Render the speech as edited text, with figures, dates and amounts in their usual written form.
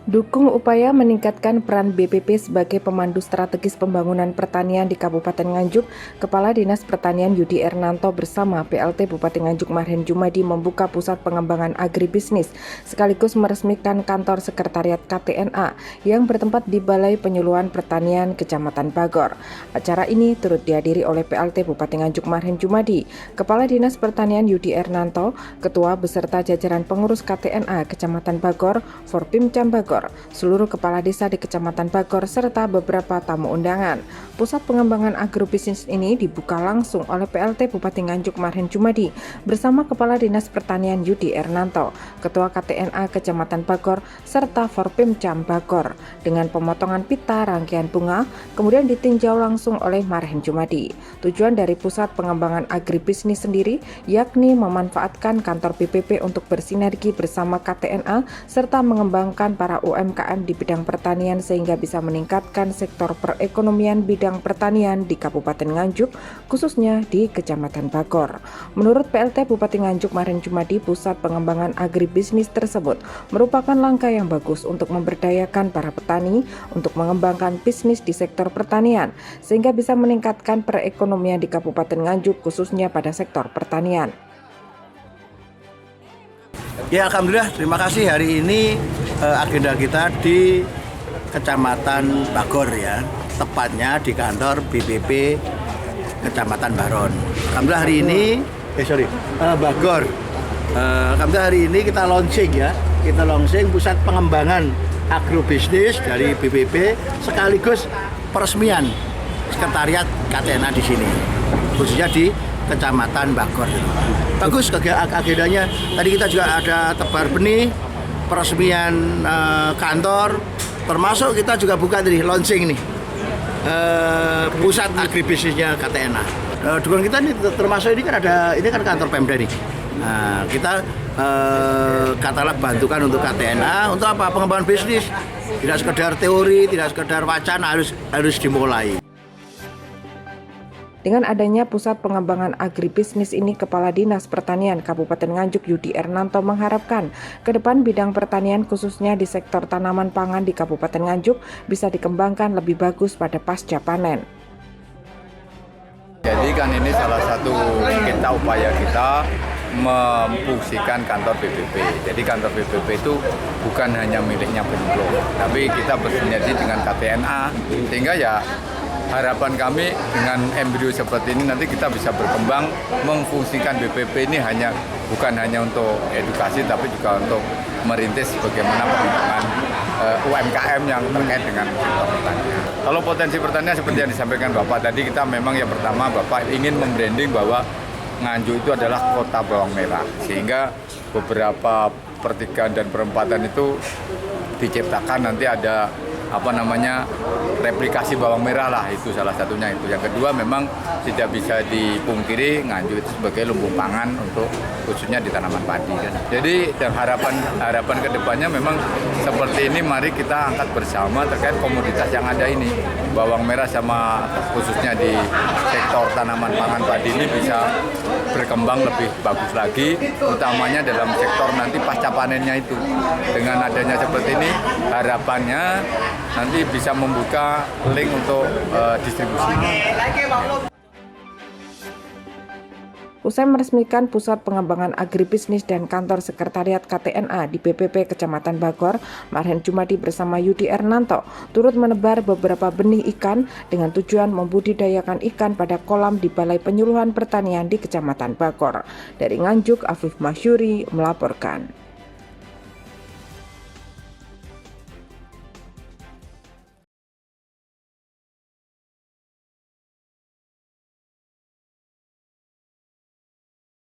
Dukung upaya meningkatkan peran BPP sebagai pemandu strategis pembangunan pertanian di Kabupaten Nganjuk, Kepala Dinas Pertanian Yudi Ernanto bersama PLT Bupati Nganjuk Marhen Jumadi membuka pusat pengembangan agribisnis sekaligus meresmikan kantor sekretariat KTNA yang bertempat di Balai Penyuluhan Pertanian Kecamatan Bagor. Acara ini turut dihadiri oleh PLT Bupati Nganjuk Marhen Jumadi, Kepala Dinas Pertanian Yudi Ernanto, Ketua beserta jajaran pengurus KTNA Kecamatan Bagor, Forpimcam Bagor, seluruh kepala desa di Kecamatan Bagor, serta beberapa tamu undangan. Pusat pengembangan agrobisnis ini dibuka langsung oleh PLT Bupati Nganjuk Marhen Jumadi bersama Kepala Dinas Pertanian Yudi Ernanto, Ketua KTNA Kecamatan Bagor, serta Forpimcam Bagor dengan pemotongan pita rangkaian bunga, kemudian ditinjau langsung oleh Marhen Jumadi. Tujuan dari Pusat Pengembangan Agribisnis sendiri yakni memanfaatkan kantor BPP untuk bersinergi bersama KTNA serta mengembangkan para UMKM di bidang pertanian sehingga bisa meningkatkan sektor perekonomian bidang pertanian di Kabupaten Nganjuk, khususnya di Kecamatan Bagor. Menurut PLT Bupati Nganjuk Marhen Jumadi, pusat pengembangan agribisnis tersebut merupakan langkah yang bagus untuk memberdayakan para petani untuk mengembangkan bisnis di sektor pertanian sehingga bisa meningkatkan perekonomian di Kabupaten Nganjuk, khususnya pada sektor pertanian. Ya, alhamdulillah, terima kasih. Hari ini agenda kita di Kecamatan Bagor, ya, tepatnya di kantor BPP Kecamatan Baron. Alhamdulillah hari ini Bagor. Alhamdulillah hari ini kita launching, ya, pusat pengembangan agrobisnis dari BPP sekaligus peresmian sekretariat KTNA di sini, khususnya di Kecamatan Bagor. Bagus agendanya. Tadi kita juga ada tebar benih, peresmian kantor, termasuk kita juga buka tadi launching nih pusat agribisnisnya KTNA. Dukungan kita ini termasuk ini kan kantor Pemda nih. Nah, kita katakanlah bantukan untuk KTNA untuk apa? Pengembangan bisnis. Tidak sekedar teori, tidak sekedar wacana, harus dimulai. Dengan adanya pusat pengembangan agribisnis ini, Kepala Dinas Pertanian Kabupaten Nganjuk Yudi Ernanto mengharapkan ke depan bidang pertanian khususnya di sektor tanaman pangan di Kabupaten Nganjuk bisa dikembangkan lebih bagus pada pasca panen. Jadi kan ini salah satu upaya kita memfungsikan kantor BPP. Jadi kantor BPP itu bukan hanya miliknya penyuluh, tapi kita bersinergi dengan KTNA sehingga ya harapan kami dengan embrio seperti ini nanti kita bisa berkembang memfungsikan BPP ini bukan hanya untuk edukasi tapi juga untuk merintis bagaimana pengembangan UMKM yang terkait dengan sektor pertanian. Kalau potensi pertanian seperti yang disampaikan Bapak tadi, kita memang yang pertama Bapak ingin membranding bahwa Nganjuk itu adalah kota bawang merah, sehingga beberapa pertigaan dan perempatan itu diciptakan nanti ada replikasi bawang merah lah, itu salah satunya itu. Yang kedua memang tidak bisa dipungkiri Nganjuk itu sebagai lumbung pangan untuk khususnya di tanaman padi. Jadi dan harapan kedepannya memang seperti ini, mari kita angkat bersama terkait komoditas yang ada ini. Bawang merah sama khususnya di sektor tanaman pangan padi ini bisa berkembang lebih bagus lagi, utamanya dalam sektor nanti pasca panennya itu. Dengan adanya seperti ini, harapannya nanti bisa membuka link untuk distribusi. Usai meresmikan pusat pengembangan agribisnis dan kantor sekretariat KTNA di BPP Kecamatan Bagor, Marhen Jumadi bersama Yudi Ernanto turut menebar beberapa benih ikan dengan tujuan membudidayakan ikan pada kolam di Balai Penyuluhan Pertanian di Kecamatan Bagor. Dari Nganjuk, Afif Masyuri melaporkan.